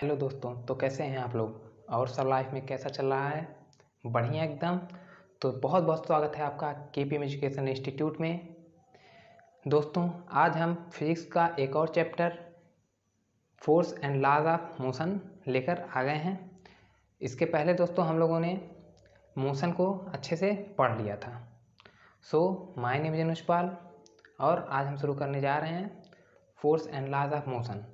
Hello दोस्तों, तो कैसे हैं आप लोग और सब लाइफ में कैसा चल रहा है? बढ़िया एकदम। तो बहुत बहुत स्वागत है आपका केपीएम एजुकेशन इंस्टीट्यूट में। दोस्तों, आज हम फिजिक्स का एक और chapter force and laws of motion लेकर आ गए हैं। इसके पहले दोस्तों हम लोगों ने मोशन को अच्छे से पढ़ लिया था। माय नेम इज अनुष्पाल और आज हम शुरू करने जा रहे हैं force and laws of motion.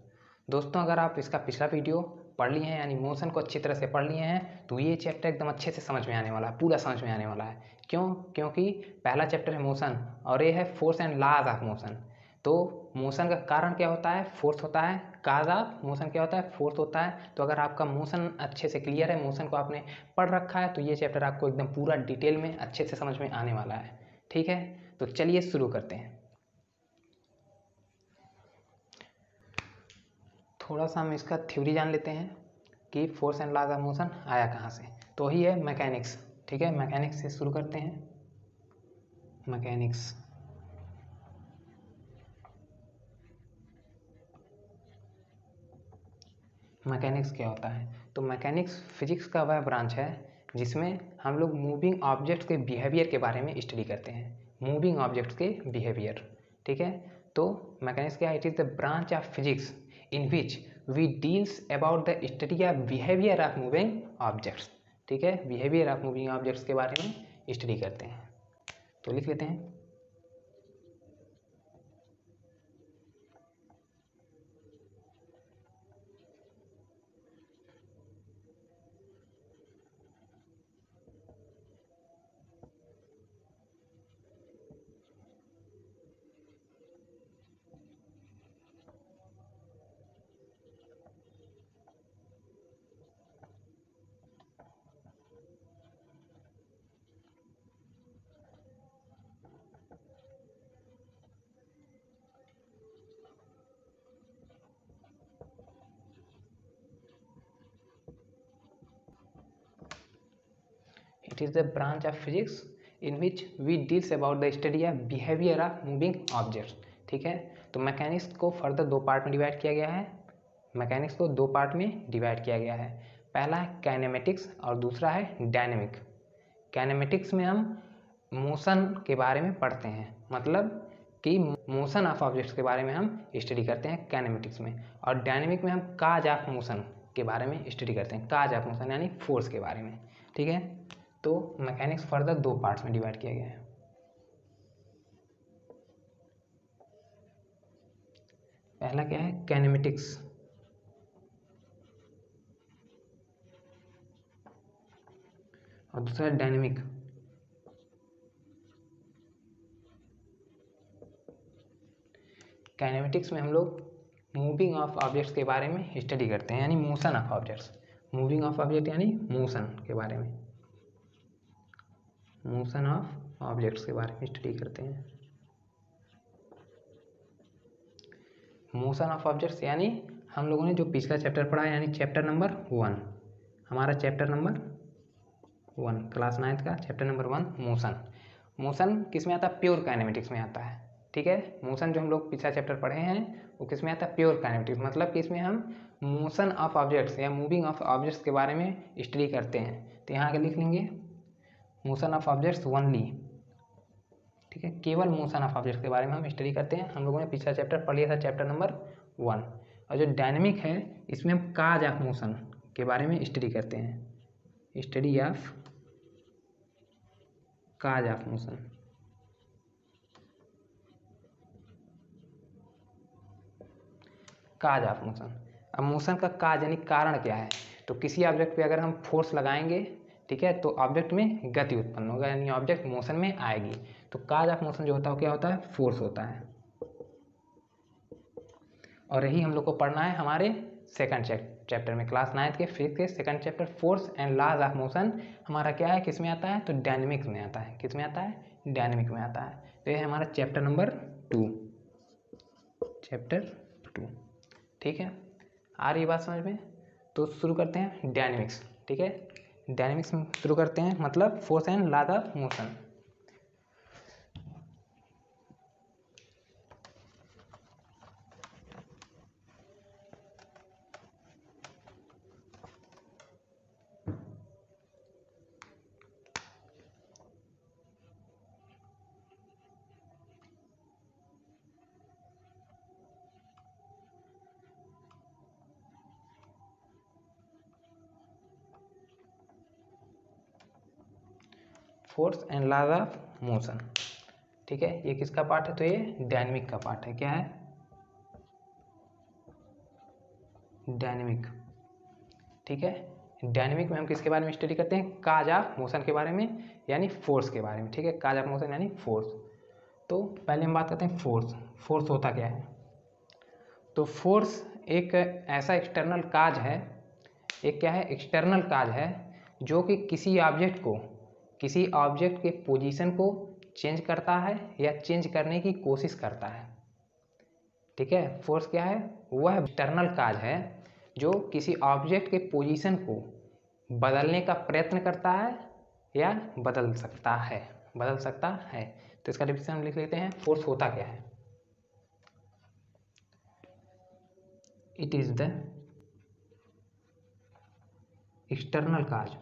दोस्तों, अगर आप इसका पिछला वीडियो पढ़ लिए हैं यानी मोशन को अच्छी तरह से पढ़ लिए हैं तो ये चैप्टर एकदम अच्छे से समझ में आने वाला है, पूरा समझ में आने वाला है। क्योंकि पहला चैप्टर है मोशन और ये है force and laws of motion. तो मोशन का कारण क्या होता है? फोर्स होता है। कॉज ऑफ मोशन क्या होता है? फोर्स होता है। तो अगर आपका मोशन अच्छे से क्लियर है, मोशन को आपने पढ़ रखा है, तो ये चैप्टर आपको एकदम पूरा डिटेल में अच्छे से समझ में आने वाला है। ठीक है, तो चलिए शुरू करते हैं। थोड़ा सा हम इसका थ्योरी जान लेते हैं कि force and laws of motion आया कहाँ से। तो ही है मैकेनिक्स। ठीक है, मैकेनिक्स से शुरू करते हैं। मैकेनिक्स मैकेनिक्स क्या होता है? तो मैकेनिक्स फिजिक्स का वह ब्रांच है जिसमें हम लोग मूविंग ऑब्जेक्ट्स के बिहेवियर के बारे में स्टडी करते हैं। मूविंग ऑब्जेक्ट्स के बिहेवियर। ठीक है, तो मैकेनिक्स क्या है? It is the branch of physics in which we deals about the study of behaviour of moving objects. ठीक है, बिहेवियर ऑफ मूविंग ऑब्जेक्ट्स के बारे में स्टडी करते हैं। तो लिख लेते हैं। It is the branch of physics in which we deals about the study of behavior of moving objects. ठीक है, तो मैकेनिक्स को फर्दर दो पार्ट में डिवाइड किया गया है। मैकेनिक्स को दो पार्ट में डिवाइड किया गया है। पहला है काइनेमेटिक्स और दूसरा है डायनेमिक। काइनेमेटिक्स में हम मोशन के बारे में पढ़ते हैं, मतलब कि मोशन ऑफ ऑब्जेक्ट्स के बारे में हम स्टडी करते हैं काइनेमेटिक्स में। और डायनेमिक में हम काज ऑफ मोशन के बारे में स्टडी करते हैं। काज ऑफ मोशन यानी फोर्स के बारे में। ठीक है, तो मैकेनिक्स फर्दर दो पार्ट्स में डिवाइड किया गया है। पहला क्या है? काइनेमेटिक्स और दूसरा डायनेमिक। काइनेमेटिक्स में हम लोग मूविंग ऑफ ऑब्जेक्ट्स के बारे में स्टडी करते हैं यानी motion of objects. Moving of object यानी मोशन के बारे में, मोशन ऑफ ऑब्जेक्ट्स के बारे में स्टडी करते हैं। मोशन ऑफ ऑब्जेक्ट्स यानी हम लोगों ने जो पिछला चैप्टर पढ़ा है यानी चैप्टर नंबर 1, हमारा चैप्टर नंबर 1 क्लास 9th का चैप्टर नंबर 1 मोशन। मोशन किस में आता है? प्योर काइनेमेटिक्स में आता है। ठीक है, मोशन जो हम लोग पिछला चैप्टर पढ़े हैं वो किस में आता है? प्योर काइनेमेटिक्स, मतलब कि इसमें हम मोशन ऑफ ऑब्जेक्ट्स या मूविंग ऑफ ऑब्जेक्ट्स के बारे में स्टडी करते हैं। तो यहाँ आगे लिख लेंगे मोशन ऑफ ऑब्जेक्ट्स ओनली। ठीक है, केवल मोशन ऑफ ऑब्जेक्ट्स के बारे में हम स्टडी करते हैं। हम लोगों ने पिछला चैप्टर पढ़ लिया था, चैप्टर नंबर 1। और जो डायनेमिक है इसमें हम काज ऑफ मोशन के बारे में स्टडी करते हैं। Study of cause of motion. Cause of motion. अब मोशन का काज यानी कारण क्या है? तो किसी ऑब्जेक्ट पे अगर हम फोर्स लगाएंगे, ठीक है, तो ऑब्जेक्ट में गति उत्पन्न होगा यानी ऑब्जेक्ट मोशन में आएगी। तो काज ऑफ मोशन जो होता है वो क्या होता है? फोर्स होता है। और यही हम लोग को पढ़ना है हमारे सेकंड चैप्टर में, क्लास 9th के फिजिक्स के second chapter force and laws of motion. हमारा क्या है? किस में आता है? तो डायनेमिक्स में आता है। किस में आता है? डायनेमिक में आता है। तो ये है हमारा चैप्टर नंबर 2, चैप्टर 2। ठीक है, आ रही बात समझ में? तो शुरू करते हैं डायनेमिक्स। ठीक है, डायनेमिक्स में शुरू करते हैं, मतलब force and laws of motion. Force and laws of motion. ठीक है, ये किसका पार्ट है? तो ये डायनेमिक का पार्ट है। क्या है? डायनेमिक। ठीक है, डायनेमिक में हम किसके बारे में स्टडी करते हैं? काज ऑफ मोशन के बारे में, यानी फोर्स के बारे में। ठीक है, काज ऑफ मोशन यानी फोर्स। तो पहले हम बात करते हैं फोर्स। फोर्स होता क्या है? तो फोर्स एक ऐसा एक्सटर्नल काज है, एक क्या है? एक्सटर्नल काज है जो कि किसी ऑब्जेक्ट के पोजीशन को चेंज करता है या चेंज करने की कोशिश करता है। ठीक है, फोर्स क्या है? वह एक्सटर्नल काज है जो किसी ऑब्जेक्ट के पोजीशन को बदलने का प्रयत्न करता है या बदल सकता है। तो इसका डिफिनेशन हम लिख लेते हैं। फोर्स होता क्या है? It is the external cause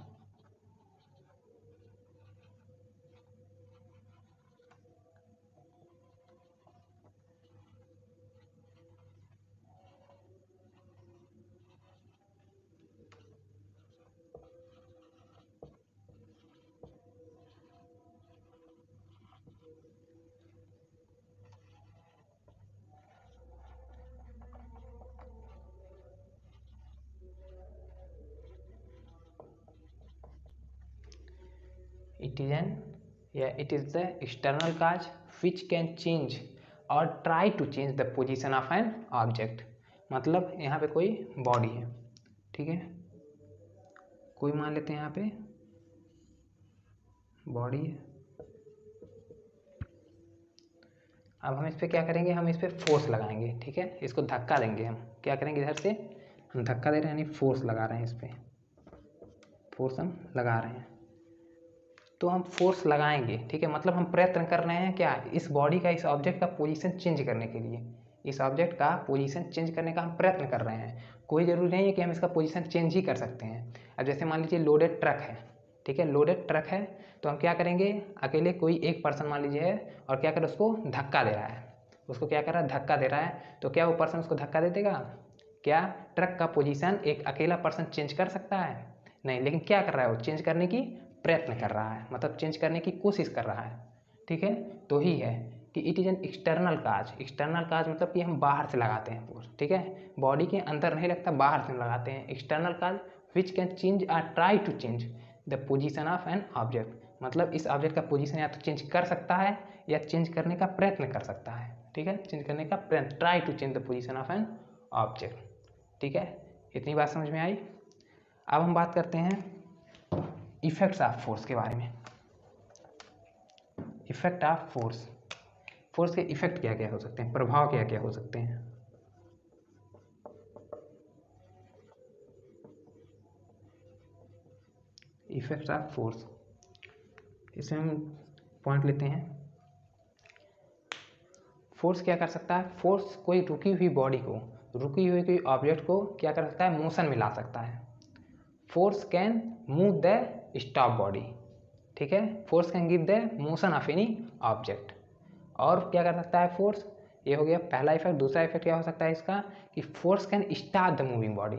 it is the external cause which can change और try to change the position of an object. मतलब यहाँ पे कोई बॉडी है, ठीक है, कोई मान लेते हैं यहाँ पे बॉडी है। अब हम इस पर क्या करेंगे? हम इस पर फोर्स लगाएंगे। ठीक है, इसको धक्का देंगे। हम क्या करेंगे? इधर से हम धक्का दे रहे हैं, यानी फोर्स लगा रहे हैं। इस पर फोर्स हम लगा रहे हैं। तो हम फोर्स लगाएंगे, ठीक है, मतलब हम प्रयत्न कर रहे हैं क्या? इस बॉडी का, इस ऑब्जेक्ट का पोजीशन चेंज करने के लिए, इस ऑब्जेक्ट का पोजीशन चेंज करने का हम प्रयत्न कर रहे हैं। कोई ज़रूरी नहीं है कि हम इसका पोजीशन चेंज ही कर सकते हैं। अब जैसे मान लीजिए लोडेड ट्रक है, ठीक है, लोडेड ट्रक है, तो हम क्या करेंगे? अकेले कोई एक पर्सन मान लीजिए है और क्या करे? उसको धक्का दे रहा है। उसको क्या कर रहा है? धक्का दे रहा है। तो क्या वो पर्सन उसको धक्का दे देगा? क्या ट्रक का पोजीशन एक अकेला पर्सन चेंज कर सकता है? नहीं। लेकिन क्या कर रहा है? वो चेंज करने की प्रयत्न कर रहा है, मतलब चेंज करने की कोशिश कर रहा है। ठीक है, तो ही है कि it is an external cause. External cause मतलब कि हम बाहर से लगाते हैं फोर्स। ठीक है, बॉडी के अंदर नहीं लगता, बाहर से हम लगाते हैं। External cause which can change और try to change the position of an object. मतलब इस ऑब्जेक्ट का पोजीशन या तो चेंज कर सकता है या चेंज करने का प्रयत्न कर सकता है। ठीक है, चेंज करने का प्रयत्न, try to change the position of an object. ठीक है, इतनी बात समझ में आई। अब हम बात करते हैं इफेक्ट्स ऑफ फोर्स के बारे में। इफेक्ट ऑफ फोर्स, फोर्स के इफेक्ट क्या क्या हो सकते हैं? प्रभाव क्या क्या हो सकते हैं? इफेक्ट्स ऑफ फोर्स, इसे हम पॉइंट लेते हैं। फोर्स क्या कर सकता है? फोर्स कोई रुकी हुई बॉडी को, रुकी हुई कोई ऑब्जेक्ट को क्या कर सकता है? मोशन में ला सकता है। Force can move the stop body. ठीक है, force can give the motion of any object. और क्या कर सकता है फोर्स? ये हो गया पहला इफेक्ट। दूसरा इफेक्ट क्या हो सकता है इसका? कि force can stop the moving body.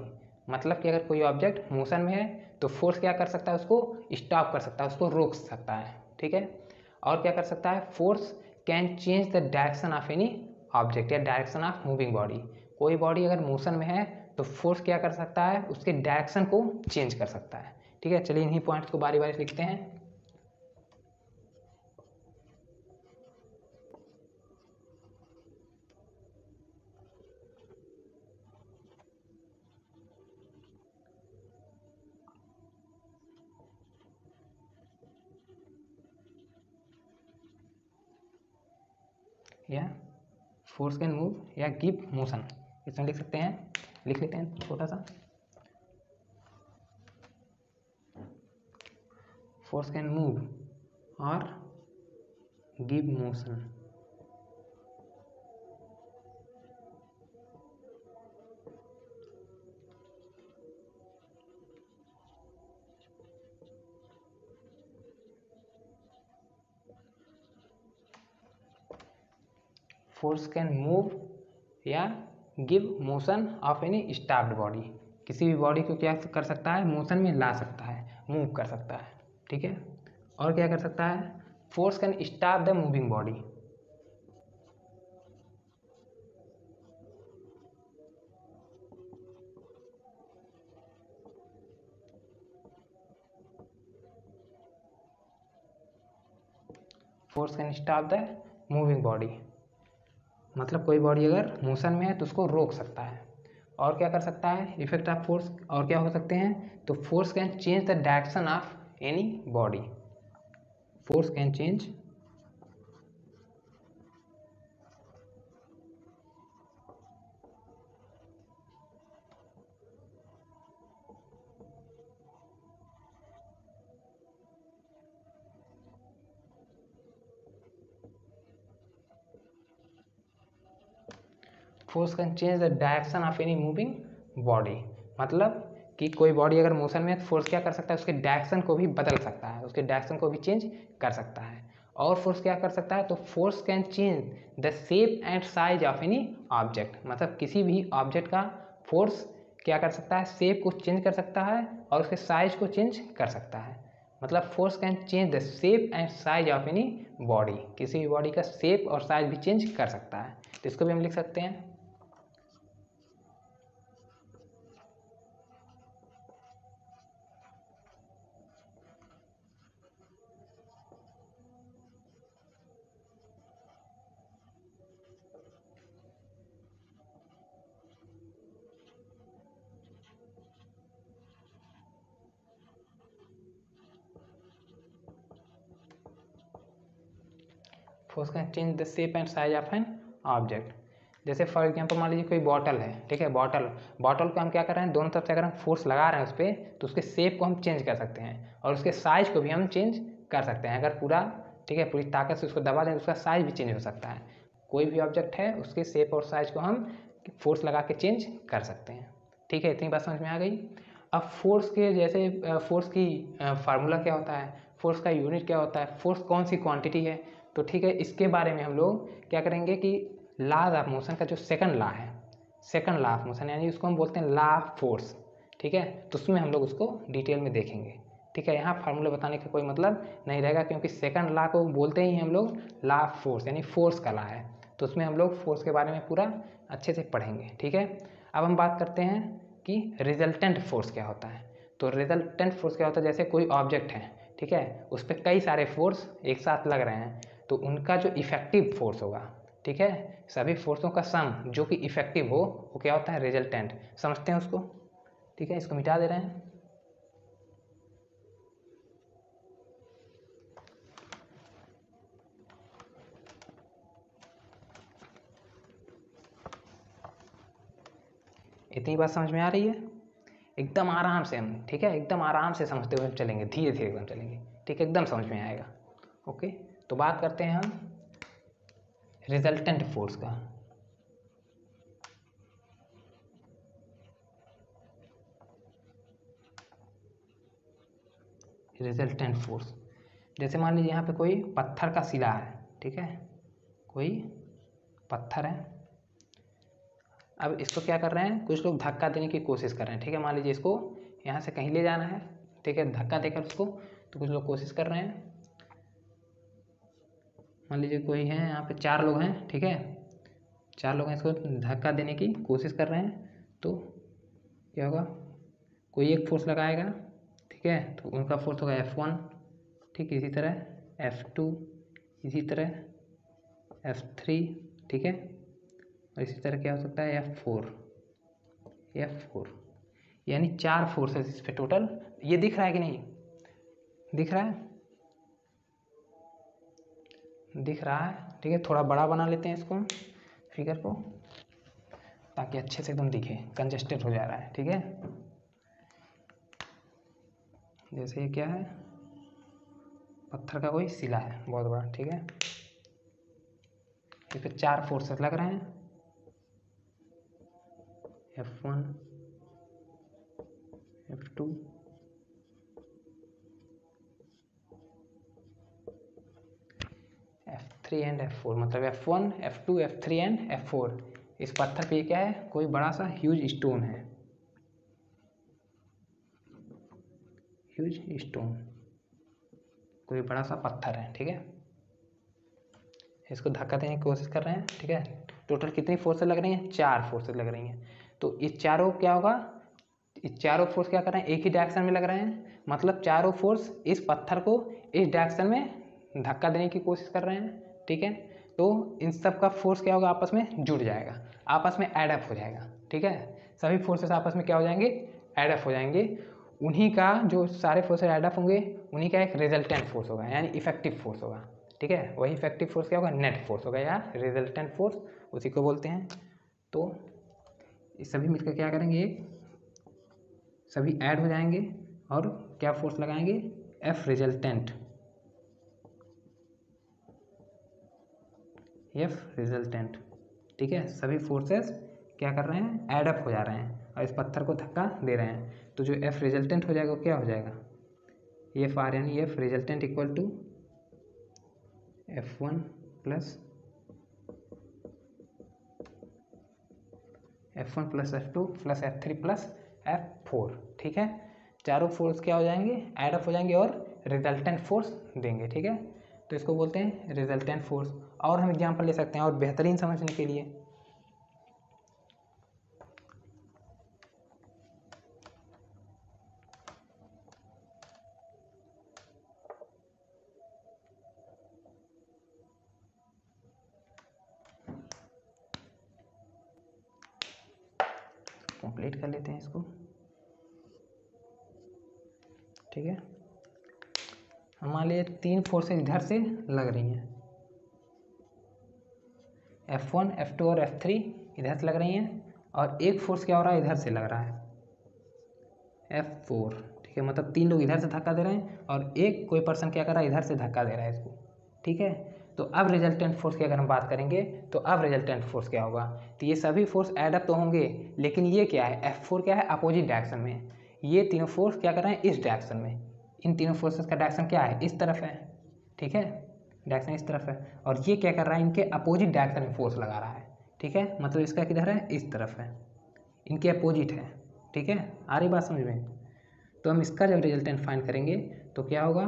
मतलब कि अगर कोई ऑब्जेक्ट मोशन में है तो फोर्स क्या कर सकता है? उसको स्टॉप कर सकता है, उसको रोक सकता है। ठीक है, और क्या कर सकता है? Force can change the direction of any object या डायरेक्शन ऑफ मूविंग बॉडी। कोई बॉडी अगर मोशन में है तो फोर्स क्या कर सकता है? उसके डायरेक्शन को चेंज कर सकता है। ठीक है, चलिए इन्हीं पॉइंट्स को बारी बारी से लिखते हैं। या फोर्स कैन मूव या गिव मोशन, इसमें लिख सकते हैं, लिख लेते हैं छोटा सा। फोर्स कैन मूव और give motion. Force can move या give motion of any stopped body. किसी भी बॉडी को क्या कर सकता है? मोशन में ला सकता है, मूव कर सकता है। ठीक है, और क्या कर सकता है, force can stop the moving body. Force can stop the moving body, मतलब कोई बॉडी अगर मोशन में है तो उसको रोक सकता है। और क्या कर सकता है, इफेक्ट ऑफ फोर्स और क्या हो सकते हैं, तो force can change the direction of any body. Force can change force can change the direction of any moving body, मतलब कि कोई बॉडी अगर मोशन में है तो फोर्स क्या कर सकता है, उसके डायरेक्शन को भी बदल सकता है, उसके डायरेक्शन को भी चेंज कर सकता है। और फोर्स क्या कर सकता है, तो force can change the shape and size of any object, मतलब किसी भी ऑब्जेक्ट का फोर्स क्या कर सकता है, शेप को चेंज कर सकता है और उसके साइज को चेंज कर सकता है। मतलब force can change the shape and size of any body, किसी भी बॉडी का शेप और साइज भी चेंज कर सकता है। तो इसको भी हम लिख सकते हैं, force can change the shape and size of an object. जैसे फॉर एग्जांपल मान लीजिए कोई बॉटल है, ठीक है, बॉटल को हम क्या कर रहे हैं, दोनों तरफ से अगर हम फोर्स लगा रहे हैं उस पर, तो उसके शेप को हम चेंज कर सकते हैं और उसके साइज को भी हम चेंज कर सकते हैं। अगर पूरा, ठीक है, पूरी ताकत से उसको दबा दें तो उसका साइज भी चेंज हो सकता है। कोई भी ऑब्जेक्ट है उसके शेप और साइज को हम फोर्स लगा के चेंज कर सकते हैं। ठीक है, इतनी बात समझ में आ गई। अब फोर्स के जैसे फोर्स की फार्मूला क्या होता है, फोर्स का यूनिट क्या होता है, फोर्स कौन सी क्वांटिटी है, तो ठीक है, इसके बारे में हम लोग क्या करेंगे कि लॉज ऑफ मोशन का जो सेकंड लॉ है, सेकंड लॉ ऑफ मोशन, यानी उसको हम बोलते हैं लॉ ऑफ फोर्स। ठीक है, तो उसमें हम लोग उसको डिटेल में देखेंगे। ठीक है, यहाँ फार्मूला बताने का कोई मतलब नहीं रहेगा, क्योंकि सेकंड लॉ को बोलते ही हम लोग लॉ ऑफ फोर्स, यानी फोर्स का लॉ है, तो उसमें हम लोग फोर्स के बारे में पूरा अच्छे से पढ़ेंगे। ठीक है, अब हम बात करते हैं कि रिजल्टेंट फोर्स क्या होता है। तो रिजल्टेंट फोर्स क्या होता है, जैसे कोई ऑब्जेक्ट है, ठीक है, उस पर कई सारे फोर्स एक साथ लग रहे हैं, तो उनका जो इफेक्टिव फोर्स होगा, ठीक है, सभी फोर्सों का सम जो कि इफेक्टिव हो, वो क्या होता है, रिजल्टेंट। समझते हैं उसको। ठीक है, इसको मिटा दे रहे हैं। इतनी बात समझ में आ रही है, एकदम आराम से हम, ठीक है, एकदम आराम से समझते हुए चलेंगे, धीरे धीरे एकदम चलेंगे, ठीक है, एकदम समझ में आएगा। ओके, तो बात करते हैं हम रिजल्टेंट फोर्स का। रिजल्टेंट फोर्स, जैसे मान लीजिए यहाँ पे कोई पत्थर का शिला है, ठीक है, कोई पत्थर है। अब इसको क्या कर रहे हैं, कुछ लोग धक्का देने की कोशिश कर रहे हैं। ठीक है, मान लीजिए इसको यहाँ से कहीं ले जाना है, ठीक है, धक्का देकर उसको, तो कुछ लोग कोशिश कर रहे हैं। मान लीजिए कोई है, यहाँ पे 4 लोग हैं, ठीक है, 4 लोग हैं, इसको धक्का देने की कोशिश कर रहे हैं। तो क्या होगा, कोई एक फोर्स लगाएगा, ठीक है, तो उनका फोर्स होगा F1, ठीक, इसी तरह F2, इसी तरह F3, ठीक है, और इसी तरह क्या हो सकता है F4, यानी 4 फोर्सेस इस पे टोटल। ये दिख रहा है कि नहीं, दिख रहा है, दिख रहा है, ठीक है, थोड़ा बड़ा बना लेते हैं इसको, फिगर को, ताकि अच्छे से एकदम दिखे, कंजेस्टेड हो जा रहा है। ठीक है, जैसे ये क्या है, पत्थर का कोई शिला है बहुत बड़ा, ठीक है, इस पे 4 फोर्सेस लग रहे हैं, F1, F2, F3 and F4, मतलब F1, F2, F3 and F4। इस पत्थर पे क्या है, कोई बड़ा सा ह्यूज स्टोन है, ह्यूज स्टोन, कोई बड़ा सा पत्थर है, ठीक है, इसको धक्का देने की कोशिश कर रहे हैं, ठीक है। टोटल कितनी फोर्सेस लग रही हैं? 4 फोर्सेस लग रही हैं। तो इस चारों क्या होगा, इस चारों फोर्स क्या कर रहे हैं? एक ही डायरेक्शन में लग रहे हैं, मतलब चारों फोर्स इस पत्थर को इस डायरेक्शन में धक्का देने की कोशिश कर रहे हैं, ठीक है। तो इन सब का फोर्स क्या होगा? आपस में जुड़ जाएगा, आपस में एड अप हो जाएगा, ठीक है। सभी फोर्सेस आपस में क्या हो जाएंगे? एड अप हो जाएंगे। उन्हीं का जो सारे फोर्सेस एड अप होंगे उन्हीं का एक रिजल्टेंट फोर्स होगा, यानी इफेक्टिव फोर्स होगा, ठीक है। वही इफेक्टिव फोर्स क्या होगा? नेट फोर्स होगा या रिजल्टेंट फोर्स, उसी को बोलते हैं। तो इस सभी मिलकर क्या करेंगे? सभी ऐड हो जाएंगे और क्या फोर्स लगाएंगे? एफ रिजल्टेंट, एफ रिजल्टेंट, ठीक है। सभी फोर्सेस क्या कर रहे हैं? ऐड अप हो जा रहे हैं और इस पत्थर को धक्का दे रहे हैं। तो जो एफ रिजल्टेंट हो जाएगा वो क्या हो जाएगा? एफ आर, यानी F resultant equal to F1 plus F2 plus F3 plus F4, ठीक है। चारों फोर्स क्या हो जाएंगे? ऐड अप हो जाएंगे और रिजल्टेंट फोर्स देंगे, ठीक है। तो इसको बोलते हैं रिजल्टेंट फोर्स। और हम एग्जांपल ले सकते हैं और बेहतरीन समझने के लिए। कंप्लीट कर लेते हैं इसको, ठीक है। हमारे लिए 3 फोर्सेज इधर से लग रही हैं, F1, F2 और F3 इधर से लग रही हैं, और एक फोर्स क्या हो रहा है? इधर से लग रहा है, F4, ठीक है। मतलब 3 लोग इधर से धक्का दे रहे हैं और एक कोई पर्सन क्या कर रहा है? इधर से धक्का दे रहा है इसको, ठीक है। तो अब रिजल्टेंट फोर्स की अगर हम बात करेंगे तो अब रिजल्टेंट फोर्स क्या होगा? तो ये सभी फोर्स ऐड अप तो होंगे, लेकिन ये क्या है? F4 क्या है? अपोजिट डायरेक्शन में। ये तीनों फोर्स क्या कर रहे हैं? इस डायरेक्शन में। इन तीनों फोर्सेस का डायरेक्शन क्या है? इस तरफ है, ठीक है, डायरेक्शन इस तरफ है। और ये क्या कर रहा है? इनके अपोजिट डायरेक्शन में फोर्स लगा रहा है, ठीक है। मतलब इसका किधर है? इस तरफ है, इनके अपोजिट है, ठीक है। आ रही बात समझ में? तो हम इसका जब रिजल्टेंट फाइंड करेंगे तो क्या होगा?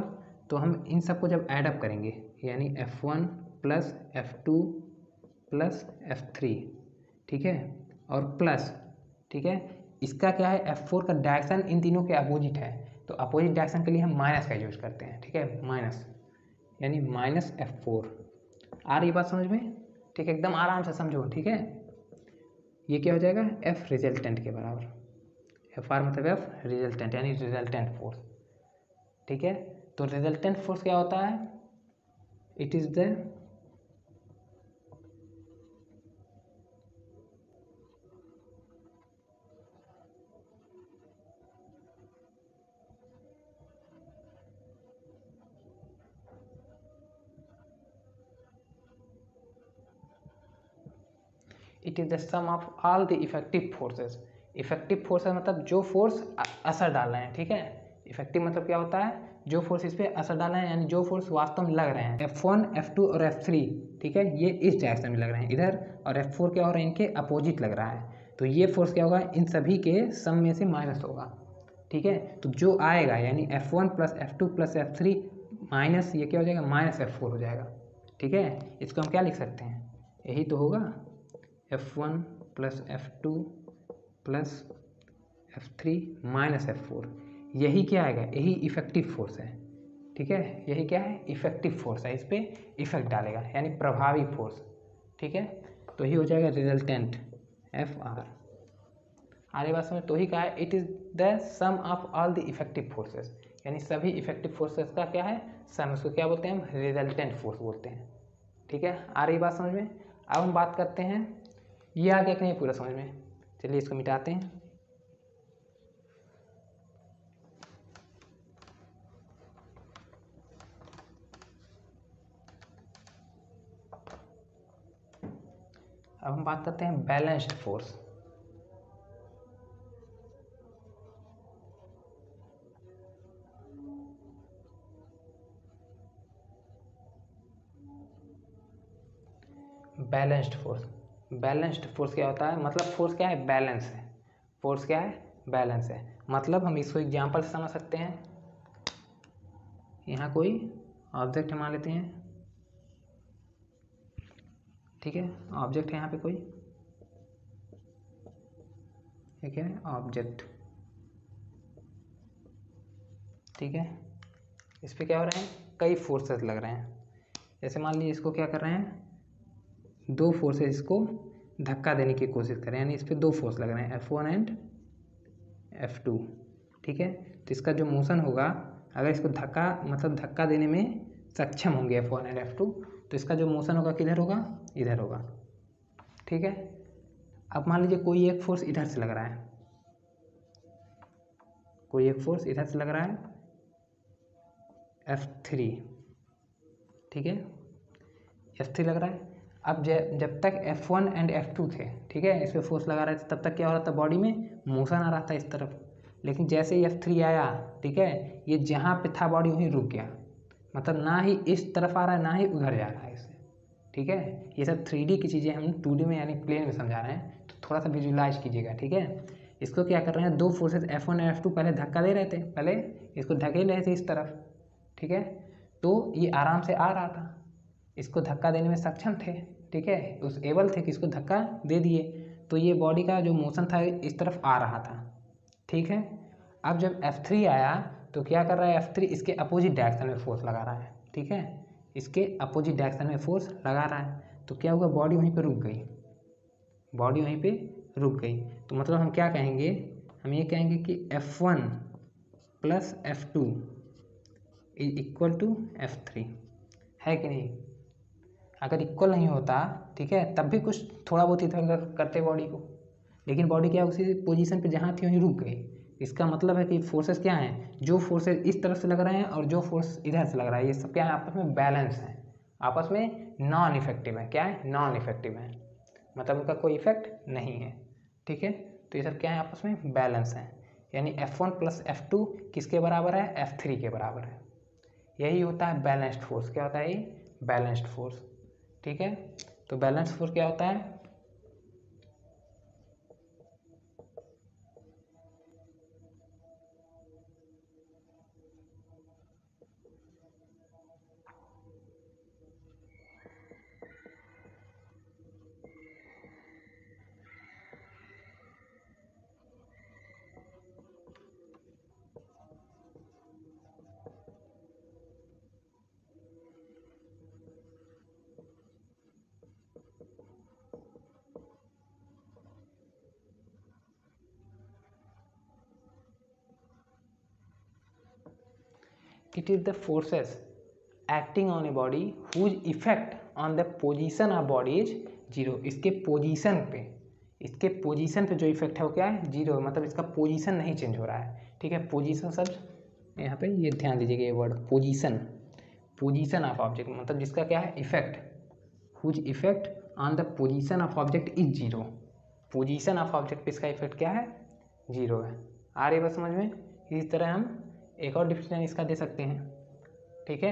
तो हम इन सबको जब ऐड अप करेंगे, यानी F1 plus F2 plus F3, ठीक है, और प्लस, ठीक है, इसका क्या है? F4 का डायरेक्शन इन तीनों के अपोजिट है, तो अपोजिट डायरेक्शन के लिए हम माइनस का यूज करते हैं, ठीक है, माइनस, यानी माइनस F4। आ रही बात समझ में? ठीक है, एकदम आराम से समझो, ठीक है। ये क्या हो जाएगा? F रिजल्टेंट के बराबर। F आर मतलब F रिजल्टेंट, यानी रिजल्टेंट फोर्स, ठीक है। तो रिजल्टेंट फोर्स क्या होता है? It is the it is the sum of all the effective forces. Effective forces मतलब जो फोर्स असर डाल रहे हैं, ठीक है। इफेक्टिव मतलब क्या होता है? जो फोर्स इस पर असर डाल रहे हैं, यानी जो फोर्स वास्तव में लग रहे हैं। F1, F2 और F3, ठीक है, ये इस डायरेक्शन में लग रहे हैं इधर, और F4 क्या हो रहा है? इनके अपोजिट लग रहा है। तो ये फोर्स क्या होगा? इन सभी के सम में से माइनस होगा, ठीक है। तो जो आएगा, यानी F1 plus F2 plus F3 minus ये क्या हो जाएगा? माइनस F4 हो जाएगा, ठीक है। इसको हम क्या लिख सकते हैं? यही तो होगा, F1 plus F2 plus F3 minus F4। यही क्या आएगा? यही इफेक्टिव फोर्स है, ठीक है। यही क्या है? इफेक्टिव फोर्स है, इस पर इफेक्ट डालेगा, यानी प्रभावी फोर्स, ठीक है। तो ही हो जाएगा रिजल्टेंट Fr। आगे बात समझ? तो ही कहा है it is the sum of all the effective forces, यानी सभी इफेक्टिव फोर्सेस का क्या है? सम। उसको क्या बोलते हैं हम? रिजल्टेंट फोर्स बोलते हैं, ठीक है। आ रही बात समझ में? अब हम बात करते हैं, ये आ गया कि नहीं पूरा समझ में? चलिए इसको मिटाते हैं। अब हम बात करते हैं balanced force. Balanced force, balanced force क्या होता है? मतलब फोर्स क्या है? बैलेंस है। फोर्स क्या है? बैलेंस है। मतलब हम इसको एग्जांपल से समझ सकते हैं। यहाँ कोई ऑब्जेक्ट मान लेते हैं, ठीक है, ऑब्जेक्ट है यहाँ पे कोई, ठीक है, ऑब्जेक्ट, ठीक है। इस पर क्या हो रहा है, कई फोर्सेस लग रहे हैं। जैसे मान लीजिए इसको क्या कर रहे हैं, दो फोर्सेस इसको धक्का देने की कोशिश कर रहे हैं, यानी इस पर दो फोर्स लग रहे हैं, F1 एंड F2, ठीक है। तो इसका जो मोशन होगा, अगर इसको धक्का मतलब धक्का देने में सक्षम होंगे F1 एंड F2, तो इसका जो मोशन होगा किधर होगा, इधर होगा, ठीक है। अब मान लीजिए कोई एक फोर्स इधर से लग रहा है, कोई एक फोर्स इधर से लग रहा है F3, ठीक है, F3 लग रहा है। अब जब तक F1 एंड F2 थे, ठीक है, इस पर फोर्स लगा रहे थे, तब तक क्या हो रहा था, बॉडी में मोशन आ रहा था इस तरफ। लेकिन जैसे ही F3 आया, ठीक है, ये जहाँ पे था बॉडी वहीं रुक गया, मतलब ना ही इस तरफ आ रहा है ना ही उधर जा रहा है इससे, ठीक है। ये सब 3D की चीज़ें हम 2D में यानी प्लेन में समझा रहे हैं, तो थोड़ा सा विजुलाइज कीजिएगा, ठीक है। इसको क्या कर रहे हैं, दो फोर्सेज F1 और F2 पहले धक्का दे रहे थे, पहले इसको धकेल रहे थे इस तरफ, ठीक है। तो ये आराम से आ रहा था, इसको धक्का देने में सक्षम थे, ठीक है, उस एबल थे कि इसको धक्का दे दिए, तो ये बॉडी का जो मोशन था इस तरफ आ रहा था, ठीक है। अब जब F3 आया तो क्या कर रहा है, F3 इसके अपोजिट डायरेक्शन में फोर्स लगा रहा है, ठीक है, इसके अपोजिट डायरेक्शन में फोर्स लगा रहा है। तो क्या हुआ, बॉडी वहीं पे रुक गई, बॉडी वहीं पे रुक गई। तो मतलब हम क्या कहेंगे, हम ये कहेंगे कि F1 plus F2 is equal to F3, है कि नहीं। अगर इक्वल नहीं होता, ठीक है, तब भी कुछ थोड़ा बहुत इधर उधर करते बॉडी को, लेकिन बॉडी क्या उसी पोजीशन पे जहाँ थी वहीं रुक गई। इसका मतलब है कि फोर्सेस क्या हैं, जो फोर्सेस इस तरफ से लग रहे हैं और जो फोर्स इधर से लग रहा है, ये सब क्या है, आपस में बैलेंस है, आपस में नॉन इफेक्टिव है। क्या है, नॉन इफेक्टिव है, मतलब उनका कोई इफेक्ट नहीं है, ठीक है। तो ये सब क्या है, आपस में बैलेंस है, यानी F1 प्लस F2 किसके बराबर है, F3 के बराबर है। यही होता है बैलेंस्ड फोर्स। क्या होता है ये, बैलेंस्ड फोर्स, ठीक है। तो बैलेंस फोर्स क्या होता है, it is the forces acting on a body whose effect on the position of body is zero। इसके पोजीशन पे जो इफेक्ट है वो क्या है, जीरो, मतलब इसका पोजीशन नहीं चेंज हो रहा है, ठीक है। पोजीशन सब यहाँ पे ये ध्यान दीजिएगा, ये वर्ड पोजीशन ऑफ ऑब्जेक्ट, मतलब जिसका क्या है effect, whose effect on the position of object is zero. Position of object पे इसका इफेक्ट क्या है, जीरो है। आ रही बात समझ में। इसी तरह हम एक और डिफिनेशन इसका दे सकते हैं, ठीक है,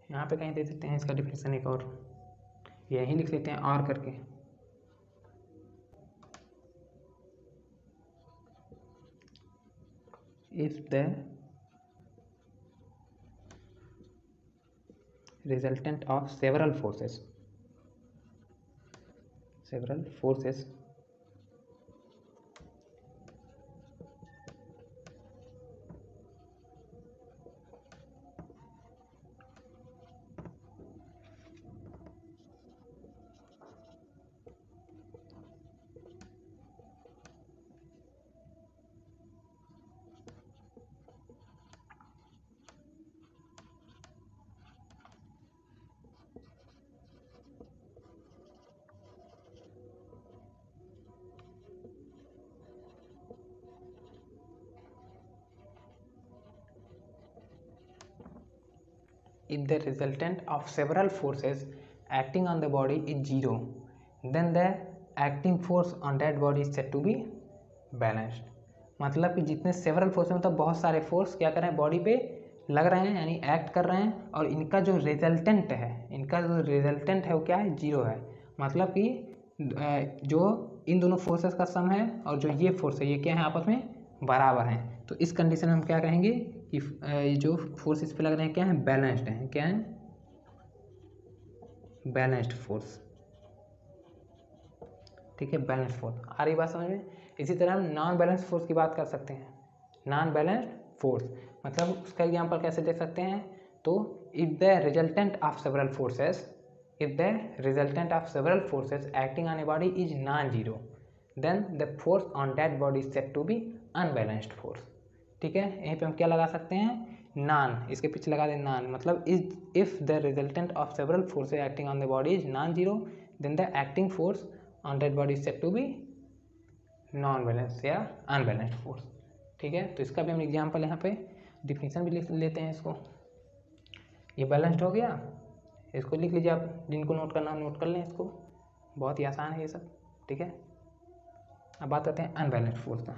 यहाँ पे कहीं दे देते हैं इसका डिफिनेशन एक और, यहीं लिख लेते हैं और करके। If the resultant of several forces if the resultant of several forces acting on the body is zero, then the acting force on that body is said to be balanced। मतलब कि जितने सेवरल फोर्स मतलब बहुत सारे force क्या कर रहे हैं, बॉडी पे लग रहे हैं, यानी एक्ट कर रहे हैं, और इनका जो रिजल्टेंट है वो क्या है, जीरो है। मतलब कि जो इन दोनों फोर्सेस का सम है और जो ये फोर्स है ये क्या है, आपस में बराबर हैं। तो इस कंडीशन में हम क्या कहेंगे इफ ये जो फोर्स इस पे लग रहे हैं क्या है, बैलेंस्ड है, क्या है, बैलेंस्ड फोर्स, ठीक है, बैलेंस फोर्स। आ रही बात समझ में। इसी तरह हम नॉन बैलेंस फोर्स की बात कर सकते हैं। नॉन बैलेंस्ड फोर्स मतलब उसका एग्जांपल कैसे दे सकते हैं, तो if the resultant of several forces, if the resultant of several forces acting on a body is non zero, then the force on that body is said to be unbalanced force. ठीक है, यहीं पे हम क्या लगा सकते हैं, non, इसके पीछे लगा दें नॉन, मतलब if the resultant of several forces acting on the body is non zero, then the acting force on that body is said to be non balance या अनबैलेंस्ड फोर्स। ठीक है, तो इसका भी हम एग्जांपल यहाँ पे डिफिनीशन भी लिख लेते हैं इसको। ये बैलेंस्ड हो गया, इसको लिख लीजिए आप, जिनको नोट करना नोट कर लें इसको, बहुत ही आसान है ये सब। ठीक है, अब बात करते हैं अनबैलेंस्ड फोर्स का।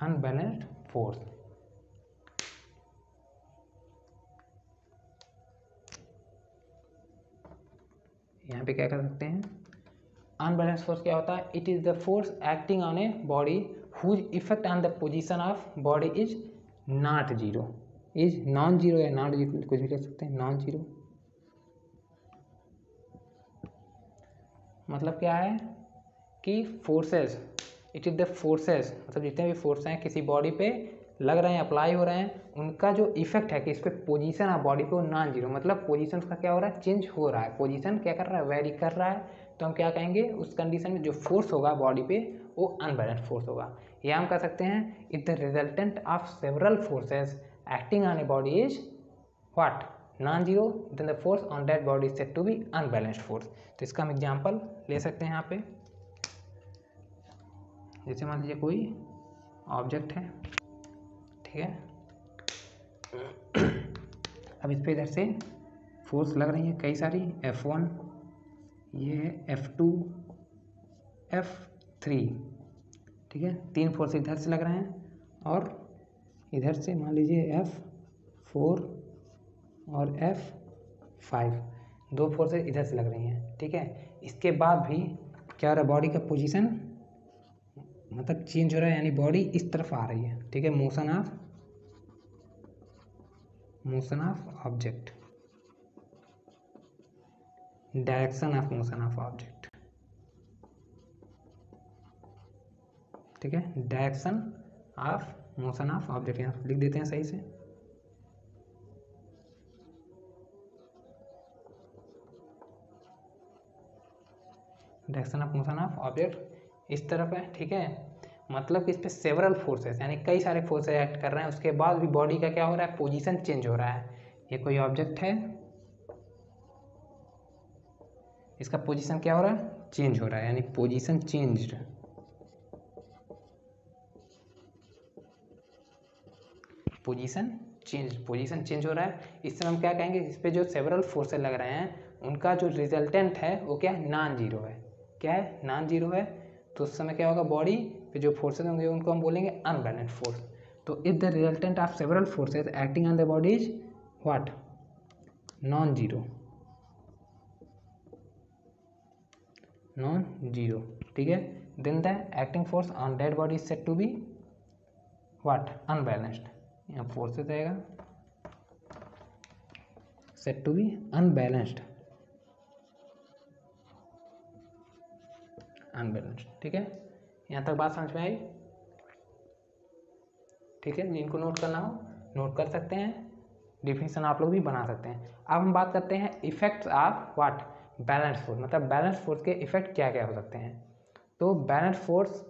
अनबैलेंस्ड फोर्स, यहाँ पे क्या कर सकते हैं, अनबैलेंस फोर्स क्या होता है, it is the force acting on a body whose effect on the position of body is not zero, is non zero या नॉट जीरो, कुछ भी कह सकते हैं, नॉन जीरो। मतलब क्या है कि forces, it is the forces मतलब जितने भी फोर्स हैं किसी बॉडी पे लग रहे हैं, अप्लाई हो रहे हैं, उनका जो इफेक्ट है कि इस पर पोजीशन ऑफ बॉडी पे वो नॉन जीरो, मतलब पोजीशन उसका क्या हो रहा है, चेंज हो रहा है, पोजीशन क्या कर रहा है, वेरी कर रहा है, तो हम क्या कहेंगे उस कंडीशन में जो फोर्स होगा बॉडी पे वो अनबैलेंस्ड फोर्स होगा। या हम कह सकते हैं if the resultant of several forces acting on a body is what, non zero, then the force on that body is said to be unbalanced force. तो इसका हम एग्जाम्पल ले सकते हैं यहाँ पे, जैसे मान लीजिए कोई ऑब्जेक्ट है, ठीक है, अब इस पे इधर से फोर्स लग रही है कई सारी, F1, ये F2, F3, ठीक है, 3 फोर्स इधर से लग रहे हैं, और इधर से मान लीजिए F4 और F5, 2 फोर्सेस इधर से लग रही हैं। ठीक है, इसके बाद भी क्या हो रहा है, बॉडी का पोजीशन मतलब चेंज हो रहा है, यानी बॉडी इस तरफ आ रही है। ठीक है, motion of object, direction of motion of object, ठीक है, direction of motion of object, यहाँ लिख देते हैं सही से, direction of motion of object इस तरफ है। ठीक है, मतलब कि इस पे सेवरल फोर्सेस यानी कई सारे फोर्सेस एक्ट कर रहे हैं, उसके बाद भी बॉडी का क्या हो रहा है, पोजीशन चेंज हो रहा है। ये कोई ऑब्जेक्ट है, इसका पोजीशन क्या हो रहा है, चेंज हो रहा है, यानी पोजीशन चेंज्ड, पोजीशन चेंज हो रहा है। इस समय हम क्या कहेंगे, इस पे जो सेवरल फोर्सेस लग रहे हैं उनका जो रिजल्टेंट है वो क्या है, नॉन जीरो है। क्या है, नॉन जीरो है, तो उस समय क्या होगा, बॉडी पे जो फोर्सेस होंगे उनको हम बोलेंगे अनबैलेंस्ड फोर्स। तो if the resultant of several forces acting on the body is what, non zero, ठीक है, then the acting force on that body is said to be what, unbalanced, यहाँ फोर्सेस आएगा, said to be unbalanced, ठीक है, यहाँ तक बात समझ में आई। ठीक है, जिनको नोट करना हो नोट कर सकते हैं, डिफिनीशन आप लोग भी बना सकते हैं। अब हम बात करते हैं effects of what, balance force, मतलब बैलेंस फोर्स के इफेक्ट क्या क्या हो सकते हैं। तो बैलेंस फोर्स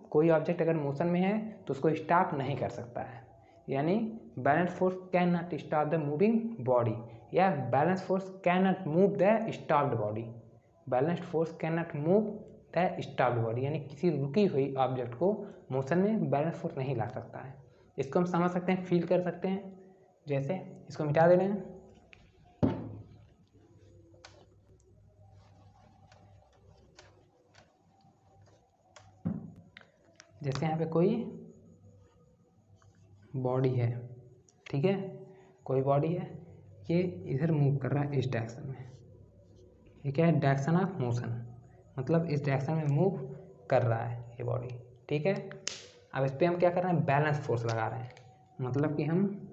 कोई ऑब्जेक्ट अगर मोशन में है तो उसको स्टॉप नहीं कर सकता है, यानी balance force can not stop the moving body, या balance force can not move the stopped body, balanced force can not move the stopped body, यानी किसी रुकी हुई ऑब्जेक्ट को मोशन में बैलेंस फोर्स नहीं ला सकता है। इसको हम समझ सकते हैं, फील कर सकते हैं, जैसे इसको मिटा दे रहे हैं, जैसे यहाँ पे कोई बॉडी है, ठीक है, कोई बॉडी है, ये इधर मूव कर रहा है इस डायरेक्शन में, ये क्या है, डायरेक्शन ऑफ मोशन, मतलब इस डायरेक्शन में मूव कर रहा है ये बॉडी। ठीक है, अब इस पर हम क्या कर रहे हैं, बैलेंस फोर्स लगा रहे हैं, मतलब कि हम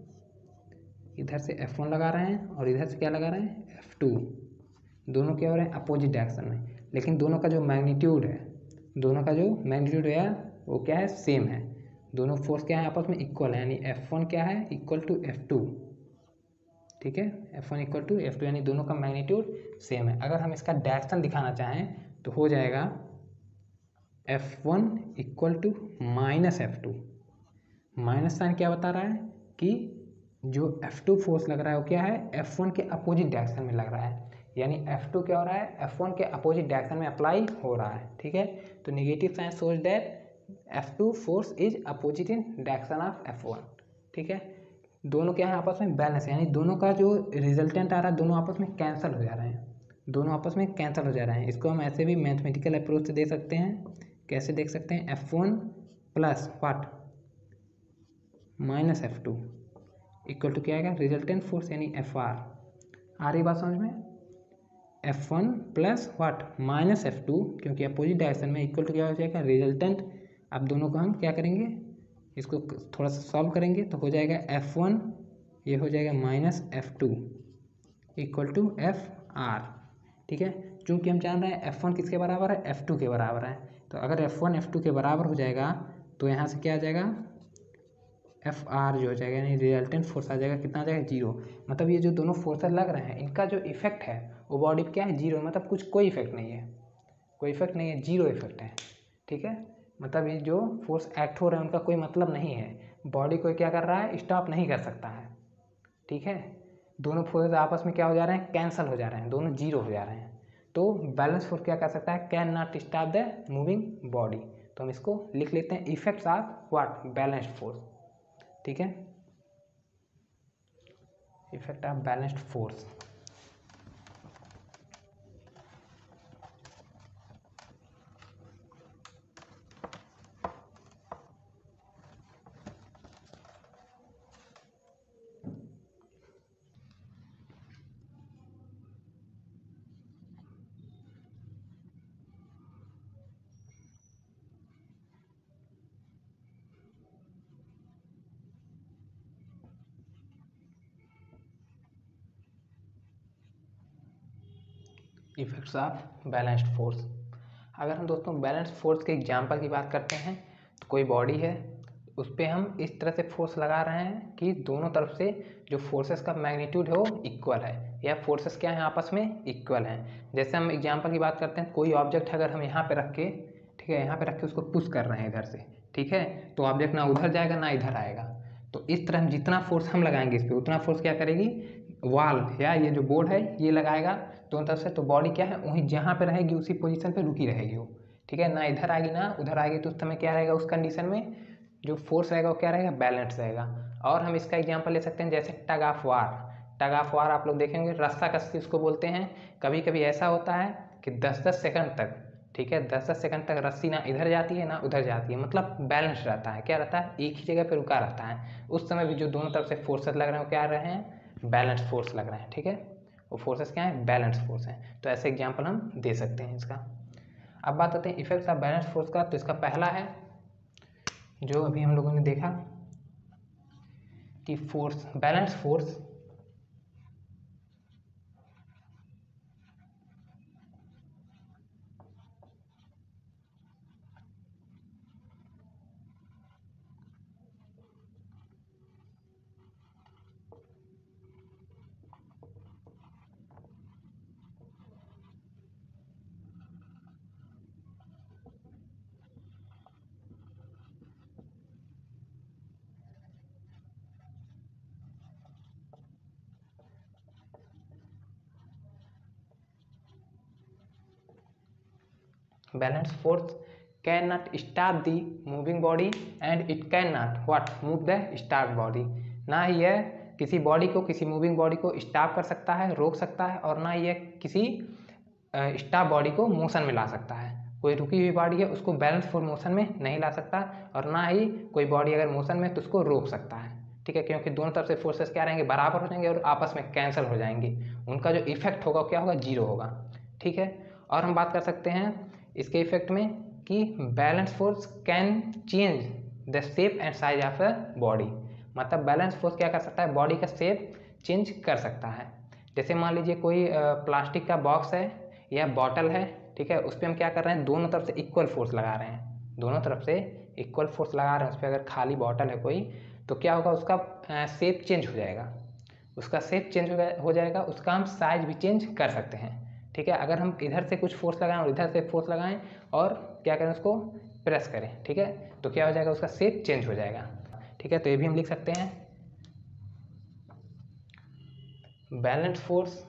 इधर से F1 लगा रहे हैं और इधर से क्या लगा रहे हैं, F2। दोनों क्या हो रहे हैं, अपोजिट डायरेक्शन में, लेकिन दोनों का जो मैग्नीट्यूड है, दोनों का जो मैग्नीट्यूड है वो क्या है, सेम है। दोनों फोर्स क्या है, आपस में इक्वल है, यानी F1 क्या है, इक्वल टू F2। ठीक है, F1 इक्वल टू F2, यानी दोनों का मैग्नीट्यूड सेम है। अगर हम इसका डायरेक्शन दिखाना चाहें तो हो जाएगा F1 equal to minus F2। Minus sign क्या बता रहा है कि जो F2 फोर्स लग रहा है वो क्या है, F1 के अपोजिट डायरेक्शन में लग रहा है, यानी F2 क्या हो रहा है, F1 के अपोजिट डायरेक्शन में अप्लाई हो रहा है। ठीक है, तो negative sign shows that F2 force is opposite in direction of F1। ठीक है, दोनों क्या है, आपस में बैलेंस है, यानी दोनों का जो रिजल्टेंट आ रहा है दोनों आपस में कैंसिल हो जा रहे हैं, दोनों आपस में कैंसिल हो जा रहे हैं। इसको हम ऐसे भी मैथमेटिकल अप्रोच से देख सकते हैं। कैसे देख सकते हैं, F1 plus what minus F2 equal to क्या आएगा, रिजल्टेंट फोर्स यानी FR। आ रही बात समझ में, F1 plus what minus F2, क्योंकि अपोजिट डायरेक्शन में, इक्वल टू क्या हो जाएगा, रिजल्टेंट। अब दोनों को हम क्या करेंगे, इसको थोड़ा सा सॉल्व करेंगे तो हो जाएगा F1, ये हो जाएगा minus F2 equal to FR। ठीक है, चूँकि हम जान रहे हैं F1 किसके बराबर है, F2 के बराबर है, तो अगर F1 F2 के बराबर हो जाएगा तो यहाँ से क्या आ जाएगा, FR जो हो जाएगा, यानी रिजल्टेंट फोर्स आ जाएगा, कितना आ जाएगा, 0। मतलब ये जो दोनों फोर्सेस लग रहे हैं इनका जो इफेक्ट है वो बॉडी पे क्या है, 0, मतलब कुछ कोई इफेक्ट नहीं है, कोई इफेक्ट नहीं है, 0 इफेक्ट है। ठीक है, मतलब ये जो फोर्स एक्ट हो रहे हैं उनका कोई मतलब नहीं है, बॉडी को क्या कर रहा है, स्टॉप नहीं कर सकता है। ठीक है, दोनों फोर्स आपस में क्या हो जा रहे हैं, कैंसिल हो जा रहे हैं, दोनों 0 हो जा रहे हैं। तो बैलेंस फोर्स क्या कर सकता है, can not stop the moving body. तो हम इसको लिख लेते हैं, effects of what, balanced force. ठीक है, effect of balanced force. Effects of balanced force. अगर हम दोस्तों बैलेंस्ड फोर्स के एग्जांपल की बात करते हैं तो कोई बॉडी है, उस पर हम इस तरह से फोर्स लगा रहे हैं कि दोनों तरफ से जो फोर्सेस का मैग्नीट्यूड है वो इक्वल है, या फोर्सेस क्या है, आपस में इक्वल हैं। जैसे हम एग्जांपल की बात करते हैं, कोई ऑब्जेक्ट अगर हम यहाँ पे रख के, ठीक है, यहाँ पे रख के उसको पुश कर रहे हैं इधर से, ठीक है, तो ऑब्जेक्ट ना उधर जाएगा ना इधर आएगा। तो इस तरह हम जितना फोर्स हम लगाएंगे इस पर, उतना फोर्स क्या करेगी, वॉल या ये जो बोर्ड है ये लगाएगा दोनों तरफ से, तो बॉडी क्या है, वहीं जहाँ पे रहेगी उसी पोजीशन पे रुकी रहेगी वो। ठीक है, ना इधर आएगी ना उधर आएगी, तो उस समय क्या रहेगा, उस कंडीशन में जो फोर्स रहेगा वो क्या रहेगा, बैलेंस रहेगा। और हम इसका एग्जांपल ले सकते हैं, जैसे tug of war. Tug of war आप लोग देखेंगे, रस्सा कस्सी उसको बोलते हैं। कभी कभी ऐसा होता है कि 10-10 सेकंड तक, ठीक है, 10-10 सेकंड तक रस्सी ना इधर जाती है ना उधर जाती है, मतलब बैलेंस रहता है, क्या रहता है, एक ही जगह पे रुका रहता है। उस समय भी जो दोनों तरफ से फोर्सेस लग रहे हैं वो क्या रहे हैं, बैलेंस फोर्स लग रहे हैं। ठीक है, वो फोर्सेस क्या है, बैलेंस फोर्स हैं। तो ऐसे एग्जांपल हम दे सकते हैं इसका। अब बात करते हैं इफेक्ट्स ऑफ बैलेंस फोर्स का। तो इसका पहला है जो अभी हम लोगों ने देखा कि force, balance force balance force can not stop the moving body and it can not what move the stop body. ना ही यह किसी बॉडी को, किसी मूविंग बॉडी को स्टॉप कर सकता है, रोक सकता है, और ना यह किसी स्टॉप बॉडी को मोशन में ला सकता है। कोई रुकी हुई बॉडी है उसको बैलेंस फोर्स मोशन में नहीं ला सकता, और ना ही कोई बॉडी अगर मोशन में तो उसको रोक सकता है। ठीक है, क्योंकि दोनों तरफ से फोर्सेस क्या रहेंगे, बराबर हो जाएंगे और आपस में कैंसिल हो जाएंगे, उनका जो इफेक्ट होगा क्या होगा, जीरो होगा। ठीक है, और हम बात कर सकते हैं इसके इफेक्ट में कि balance force can change the shape and size of a body. मतलब बैलेंस फोर्स क्या कर सकता है, बॉडी का शेप चेंज कर सकता है। जैसे मान लीजिए कोई प्लास्टिक का बॉक्स है या बॉटल है, ठीक है, उस पर हम क्या कर रहे हैं, दोनों तरफ से इक्वल फोर्स लगा रहे हैं, दोनों तरफ से इक्वल फोर्स लगा रहे हैं उस पर। अगर खाली बॉटल है कोई, तो क्या होगा, उसका शेप चेंज हो जाएगा, उसका शेप चेंज हो जाएगा, उसका हम साइज भी चेंज कर सकते हैं। ठीक है, अगर हम इधर से कुछ फोर्स लगाएं और इधर से फोर्स लगाएं और क्या करें, उसको प्रेस करें, ठीक है, तो क्या हो जाएगा, उसका शेप चेंज हो जाएगा। ठीक है, तो ये भी हम लिख सकते हैं, balance force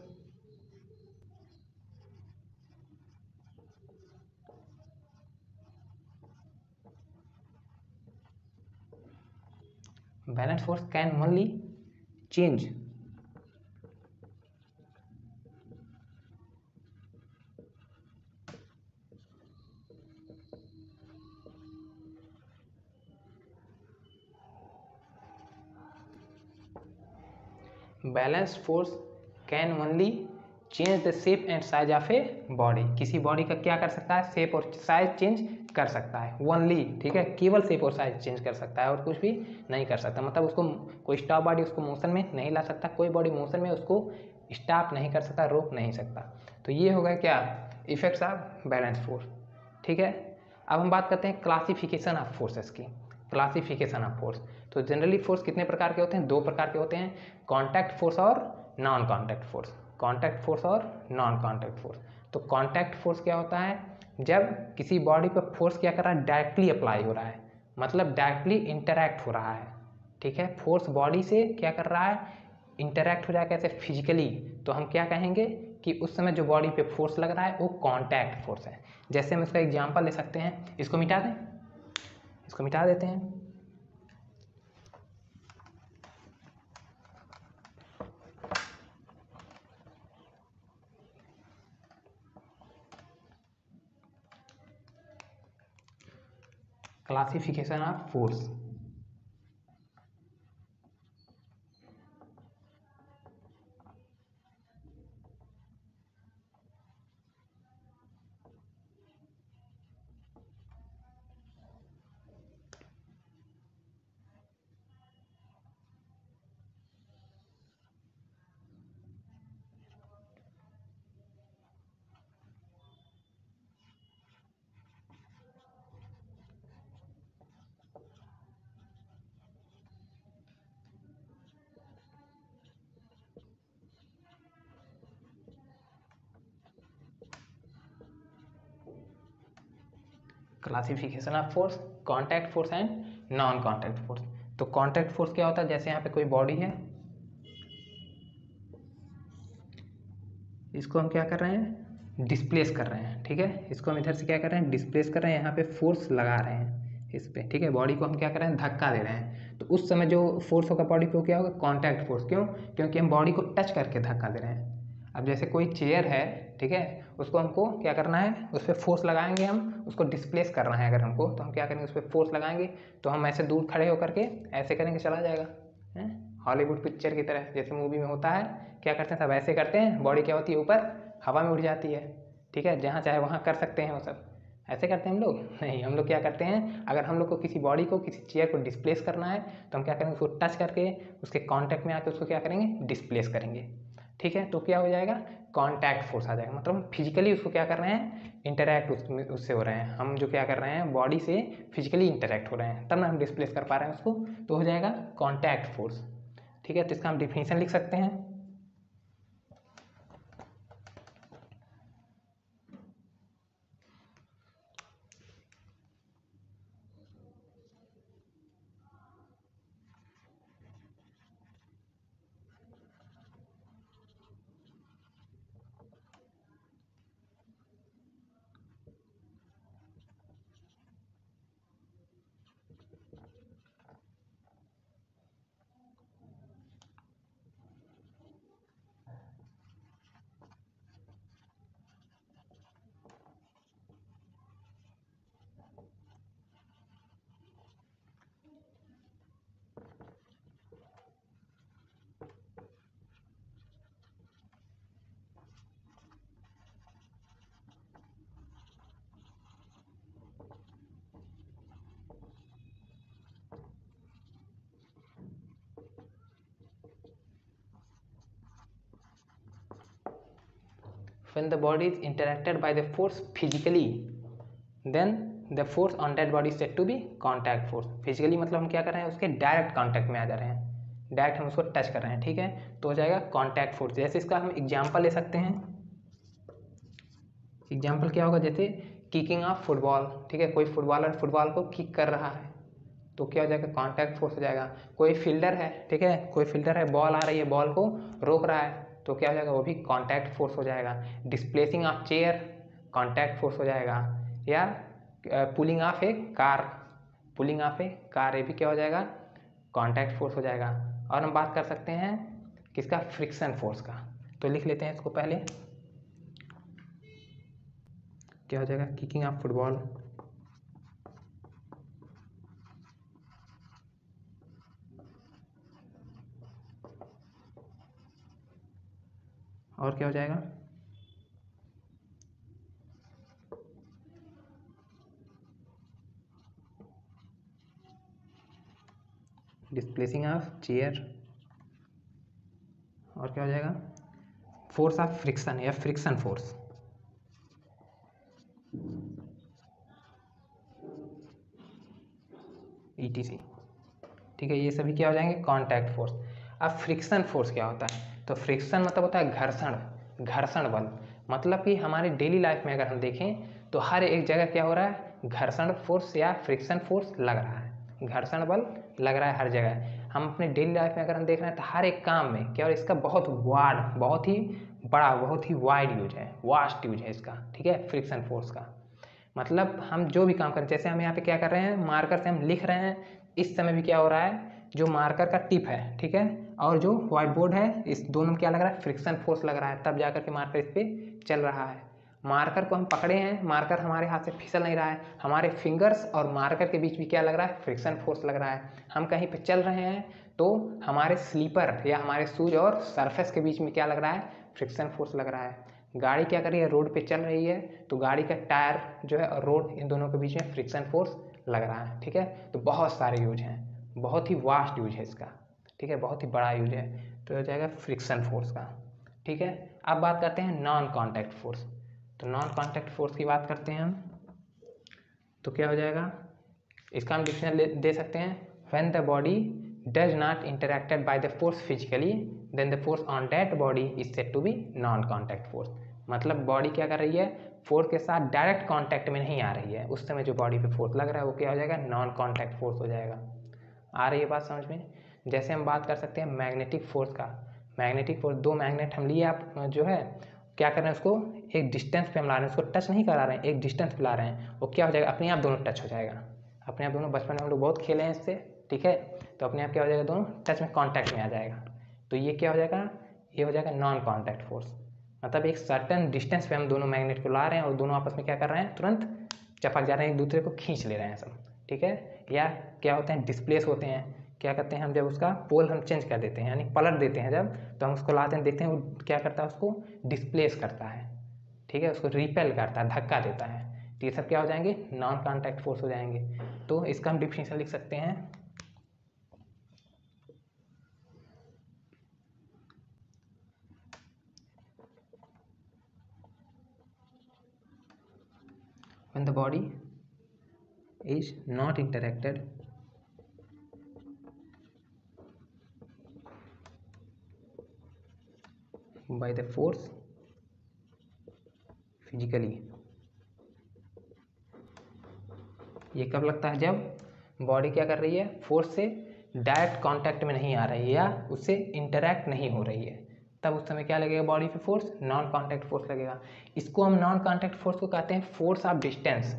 can only change balance force can only change the shape and size of a body. किसी बॉडी का क्या कर सकता है, शेप और साइज चेंज कर सकता है ओनली। ठीक है, केवल शेप और साइज चेंज कर सकता है और कुछ भी नहीं कर सकता। मतलब उसको कोई स्टॉप बॉडी उसको मोशन में नहीं ला सकता, कोई बॉडी मोशन में उसको स्टॉप नहीं कर सकता, रोक नहीं सकता। तो ये हो गया क्या, इफेक्ट्स ऑफ बैलेंस फोर्स। ठीक है, अब हम बात करते हैं क्लासिफिकेशन ऑफ फोर्सेस की। क्लासिफिकेशन ऑफ फोर्स, तो जनरली फोर्स कितने प्रकार के होते हैं, दो प्रकार के होते हैं, कॉन्टैक्ट फोर्स और non contact force. Contact force और नॉन कॉन्टैक्ट फोर्स। तो कॉन्टैक्ट फोर्स क्या होता है, जब किसी बॉडी पर फोर्स क्या कर रहा है, डायरेक्टली अप्लाई हो रहा है, मतलब डायरेक्टली इंटरैक्ट हो रहा है। ठीक है, फोर्स बॉडी से क्या कर रहा है, इंटरैक्ट हो जाएगा, कैसे, फिजिकली। तो हम क्या कहेंगे कि उस समय जो बॉडी पे फोर्स लग रहा है वो कॉन्टैक्ट फोर्स है। जैसे हम इसका एग्जांपल ले सकते हैं, इसको मिटा दें, इसको मिटा देते हैं। Classification of force. Classification of force, contact force and non contact force. तो कॉन्टैक्ट फोर्स क्या होता है, जैसे यहाँ पे कोई बॉडी है, इसको हम क्या कर रहे हैं, डिस्प्लेस कर रहे हैं। ठीक है, इसको हम इधर से क्या कर रहे हैं, डिस्प्लेस कर रहे हैं, यहाँ पे फोर्स लगा रहे हैं इस पे। ठीक है, बॉडी को हम क्या कर रहे हैं, धक्का दे रहे हैं। तो उस समय जो फोर्स होगा बॉडी पे वो क्या होगा, कॉन्टैक्ट फोर्स। क्यों, क्योंकि हम बॉडी को टच करके धक्का दे रहे हैं। अब जैसे कोई चेयर है, ठीक है, उसको हमको क्या करना है, उस पर फोर्स लगाएंगे, हम उसको डिस्प्लेस करना है अगर हमको, तो हम क्या करेंगे, उस पर फोर्स लगाएंगे, तो हम ऐसे दूर खड़े होकर के ऐसे करेंगे, चला जाएगा। हॉलीवुड पिक्चर की तरह, जैसे मूवी में होता है, क्या करते हैं सब ऐसे करते हैं, बॉडी क्या होती है, ऊपर हवा में उड़ जाती है। ठीक है, जहाँ चाहे वहाँ कर सकते हैं वो सब, ऐसे करते हैं हम लोग नहीं। हम लोग क्या करते हैं, अगर हम लोग को किसी बॉडी को, किसी चेयर को डिस्प्लेस करना है, तो हम क्या करेंगे, उसको टच करके उसके कांटेक्ट में आके उसको क्या करेंगे, डिस्प्लेस करेंगे। ठीक है, तो क्या हो जाएगा, कॉन्टैक्ट फोर्स आ जाएगा। मतलब हम फिजिकली उसको क्या कर रहे हैं, इंटरैक्ट उससे हो रहे हैं, हम जो क्या कर रहे हैं, बॉडी से फिजिकली इंटरैक्ट हो रहे हैं, तब ना हम डिस्प्लेस कर पा रहे हैं उसको, तो हो जाएगा कॉन्टैक्ट फोर्स। ठीक है, तो इसका हम डिफिनीशन लिख सकते हैं, when the body is interacted by the force physically then the force on that body set to be contact force. Physically मतलब हम क्या कर रहे हैं, उसके डायरेक्ट कॉन्टैक्ट में आ जा रहे हैं, डायरेक्ट हम उसको टच कर रहे हैं, ठीक है, तो हो जाएगा कॉन्टैक्ट फोर्स। जैसे इसका हम एग्जाम्पल ले सकते हैं, एग्जाम्पल क्या होगा, जैसे किकिंग ऑफ फुटबॉल, ठीक है, कोई फुटबॉलर फुटबॉल को किक कर रहा है तो क्या हो जाएगा, कॉन्टैक्ट फोर्स हो जाएगा। कोई फील्डर है, ठीक है, कोई फील्डर है, बॉल आ रही है, बॉल को रोक रहा है तो क्या हो जाएगा, वो भी कॉन्टैक्ट फोर्स हो जाएगा। Displacing of chair contact force हो जाएगा, या pulling of A car, pulling of A car, ये भी क्या हो जाएगा, कॉन्टैक्ट फोर्स हो जाएगा। और हम बात कर सकते हैं किसका, फ्रिक्शन फोर्स का, तो लिख लेते हैं इसको पहले, क्या हो जाएगा, किकिंग ऑफ फुटबॉल और क्या हो जाएगा, डिस्प्लेसिंग ऑफ चेयर और क्या हो जाएगा, फोर्स ऑफ फ्रिक्शन या फ्रिक्शन फोर्स। ETC, ठीक है, ये सभी क्या हो जाएंगे, कॉन्टैक्ट फोर्स। अब फ्रिक्शन फोर्स क्या होता है, तो फ्रिक्शन मतलब होता है घर्षण, घर्षण बल। मतलब कि हमारे डेली लाइफ में अगर हम देखें तो हर एक जगह क्या हो रहा है, घर्षण फोर्स या फ्रिक्शन फोर्स लग रहा है, घर्षण बल लग रहा है हर जगह। हम अपने डेली लाइफ में अगर हम देख रहे हैं तो हर एक काम में क्या, और इसका बहुत वार्ड, बहुत ही बड़ा, बहुत ही वाइड यूज है, वास्ट यूज है इसका, ठीक है, फ्रिक्शन फोर्स का। मतलब हम जो भी काम करें, जैसे हम यहाँ पे क्या कर रहे हैं, मार्कर से हम लिख रहे हैं, इस समय भी क्या हो रहा है, जो मार्कर का टिप है, ठीक है, और जो व्हाइट बोर्ड है, इस दोनों में क्या लग रहा है, फ्रिक्शन फोर्स लग रहा है, तब जाकर के मार्कर इस पर चल रहा है। मार्कर को हम पकड़े हैं, मार्कर हमारे हाथ से फिसल नहीं रहा है, हमारे फिंगर्स और मार्कर के बीच भी क्या लग रहा है, फ्रिक्शन फोर्स लग रहा है। हम कहीं पे चल रहे हैं तो हमारे स्लीपर या हमारे शूज और सरफेस के बीच में क्या लग रहा है, फ्रिक्शन फोर्स लग रहा है। गाड़ी क्या कर रही है, रोड पे चल रही है तो गाड़ी का टायर जो है और रोड, इन दोनों के बीच में फ्रिक्शन फोर्स लग रहा है, ठीक है। तो बहुत सारे यूज हैं, बहुत ही वास्ट यूज है इसका, ठीक है, बहुत ही बड़ा यूज है, तो हो जाएगा फ्रिक्शन फोर्स का, ठीक है। अब बात करते हैं नॉन कॉन्टैक्ट फोर्स। तो नॉन कॉन्टैक्ट फोर्स की बात करते हैं हम, तो क्या हो जाएगा, इसका हम डिफिनेशन दे सकते हैं, when the body does not interacted by the force physically then the force on that body is said to be non contact force. मतलब बॉडी क्या कर रही है, फोर्स के साथ डायरेक्ट कांटेक्ट में नहीं आ रही है, उस समय जो बॉडी पे फोर्स लग रहा है वो क्या हो जाएगा, नॉन कॉन्टैक्ट फोर्स हो जाएगा। आ रही है बात समझ में। जैसे हम बात कर सकते हैं मैग्नेटिक फोर्स का, मैग्नेटिक फोर्स, दो मैग्नेट हम लिए, आप जो है क्या कर रहे हैं, उसको एक डिस्टेंस पे हम ला रहे हैं, उसको टच नहीं करा रहे हैं, एक डिस्टेंस पे ला रहे हैं, वो क्या हो जाएगा, अपने आप दोनों टच हो जाएगा, अपने आप दोनों, बचपन में हम लोग बहुत खेले हैं इससे, ठीक है, तो अपने आप क्या हो जाएगा, दोनों टच में कांटेक्ट में आ जाएगा, तो ये क्या हो जाएगा, ये हो जाएगा नॉन कांटेक्ट फोर्स। मतलब एक सर्टेन डिस्टेंस पे हम दोनों मैग्नेट को ला रहे हैं और दोनों आपस में क्या कर रहे हैं, तुरंत चपक जा रहे हैं, एक दूसरे को खींच ले रहे हैं सब, ठीक है। या क्या होते हैं, डिस्प्लेस होते हैं, क्या करते हैं हम, जब उसका पोल हम चेंज कर देते हैं, यानी पलट देते हैं जब, तो हम उसको लाते हैं, देखते हैं वो क्या करता है, उसको डिस्प्लेस करता है, ठीक है, उसको रिपेल करता है, धक्का देता है, तो ये सब क्या हो जाएंगे, नॉन कॉन्टैक्ट फोर्स हो जाएंगे। तो इसका हम डिफिनेशन लिख सकते हैं, when the body is not interacted by the force physically, ये कब लगता है, जब बॉडी क्या कर रही है, फोर्स से डायरेक्ट कांटेक्ट में नहीं आ रही है या उससे इंटरैक्ट नहीं हो रही है, तब उस समय क्या लगेगा बॉडी पे फोर्स, नॉन कांटेक्ट फोर्स लगेगा। इसको हम नॉन कांटेक्ट फोर्स को कहते हैं force of distance,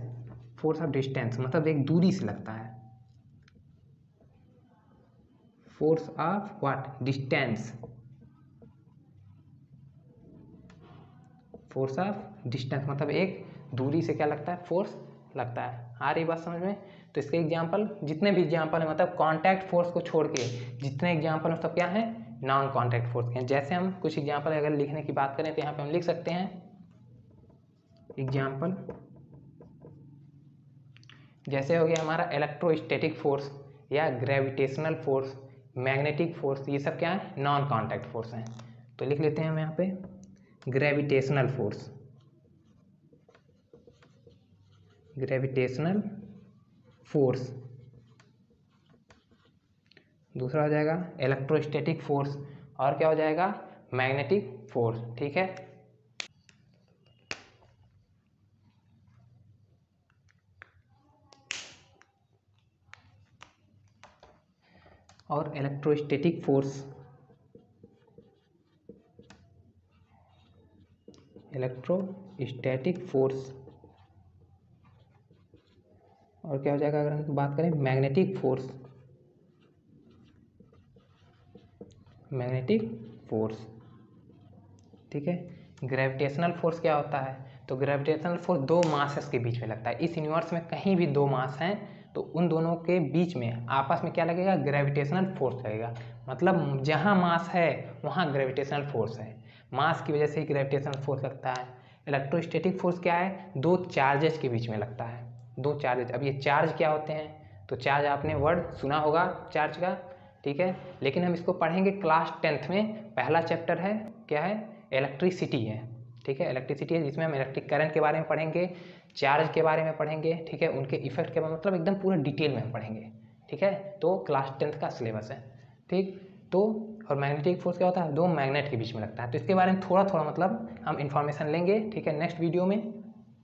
force of distance मतलब एक दूरी से लगता है, force of what, distance, force of distance मतलब एक दूरी से क्या लगता है, फोर्स लगता है। आ रही बात समझ में। तो इसके एग्जांपल, जितने भी एग्जांपल है, मतलब कांटेक्ट फोर्स को छोड़ के जितने एग्जांपल हैं सब क्या है, नॉन कांटेक्ट फोर्स के हैं। जैसे हम कुछ एग्जांपल अगर लिखने की बात करें तो यहाँ पे हम लिख सकते हैं एग्जांपल, जैसे हो गया हमारा इलेक्ट्रोस्टैटिक फोर्स या ग्रेविटेशनल फोर्स, मैग्नेटिक फोर्स, ये सब क्या है, नॉन कांटेक्ट फोर्स हैं। तो लिख लेते हैं हम यहाँ पे ग्रेविटेशनल फोर्स, ग्रेविटेशनल फोर्स। दूसरा हो जाएगा इलेक्ट्रोस्टैटिक फोर्स, और क्या हो जाएगा, मैग्नेटिक फोर्स। ठीक है, और इलेक्ट्रोस्टैटिक फोर्स, इलेक्ट्रोस्टैटिक फोर्स, और क्या हो जाएगा अगर हम बात करें मैग्नेटिक फोर्स, मैग्नेटिक फोर्स। ठीक है, ग्रेविटेशनल फोर्स क्या होता है, तो ग्रेविटेशनल फोर्स दो मासेस के बीच में लगता है। इस यूनिवर्स में कहीं भी दो मास हैं तो उन दोनों के बीच में आपस में क्या लगेगा, ग्रेविटेशनल फोर्स लगेगा। मतलब जहाँ मास है वहाँ ग्रेविटेशनल फोर्स है, मास की वजह से ही ग्रेविटेशनल फोर्स लगता है। इलेक्ट्रोस्टैटिक फोर्स क्या है, दो चार्जेस के बीच में लगता है, दो चार्जेस। अब ये चार्ज क्या होते हैं, तो चार्ज आपने वर्ड सुना होगा चार्ज का, ठीक है, लेकिन हम इसको पढ़ेंगे क्लास 10th में। पहला चैप्टर है, क्या है, इलेक्ट्रिसिटी है। ठीक है, इलेक्ट्रिसिटी है, जिसमें हम इलेक्ट्रिक करंट के बारे में पढ़ेंगे, चार्ज के बारे में पढ़ेंगे, ठीक है, उनके इफेक्ट के बारे में, मतलब एकदम पूरा डिटेल में हम पढ़ेंगे। ठीक है, तो क्लास 10th का सिलेबस है। ठीक, तो और मैग्नेटिक फोर्स क्या होता है, दो मैग्नेट के बीच में लगता है। तो इसके बारे में थोड़ा थोड़ा मतलब हम इन्फॉर्मेशन लेंगे, ठीक है, नेक्स्ट वीडियो में।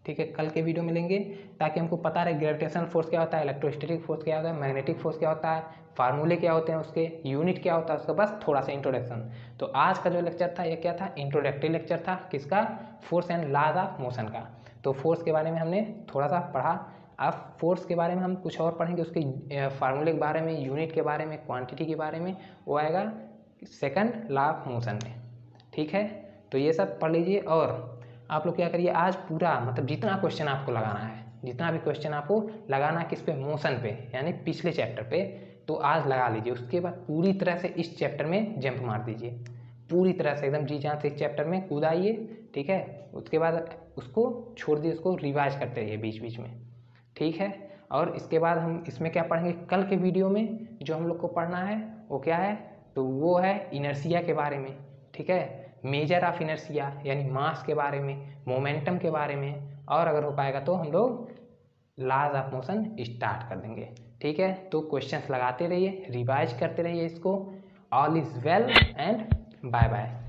ठीक है, कल के वीडियो में लेंगे, ताकि हमको पता रहे ग्रेविटेशनल फोर्स क्या होता है, इलेक्ट्रोस्टैटिक फोर्स क्या होता है, मैग्नेटिक फोर्स क्या होता है, फार्मूले क्या होते हैं उसके, यूनिट क्या होता है उसका, बस थोड़ा सा इंट्रोडक्शन। तो आज का जो लेक्चर था ये क्या था, इंट्रोडक्टरी लेक्चर था, किसका, force and laws of motion का। तो फोर्स के बारे में हमने थोड़ा सा पढ़ा। अब फोर्स के बारे में हम कुछ और पढ़ेंगे, उसके फार्मूले के बारे में, यूनिट के बारे में, क्वांटिटी के बारे में, वो आएगा सेकंड लॉ ऑफ मोशन में। ठीक है, तो ये सब पढ़ लीजिए। और आप लोग क्या करिए, आज पूरा मतलब जितना क्वेश्चन आपको लगाना है, जितना भी क्वेश्चन आपको लगाना है किस पे, मोशन पे, यानी पिछले चैप्टर पे, तो आज लगा लीजिए। उसके बाद पूरी तरह से इस चैप्टर में जंप मार दीजिए, पूरी तरह से एकदम जी जान से इस चैप्टर में कूद आइए। ठीक है, उसके बाद उसको छोड़ दिए, उसको रिवाइज करते रहिए बीच बीच में। ठीक है, और इसके बाद हम इसमें क्या पढ़ेंगे, कल के वीडियो में जो हम लोग को पढ़ना है वो क्या है, तो वो है इनर्शिया के बारे में। ठीक है, मेजर ऑफ इनर्शिया यानी मास के बारे में, मोमेंटम के बारे में, और अगर हो पाएगा तो हम लोग लॉज ऑफ मोशन स्टार्ट कर देंगे। ठीक है, तो क्वेश्चंस लगाते रहिए, रिवाइज करते रहिए इसको। All is well and bye bye.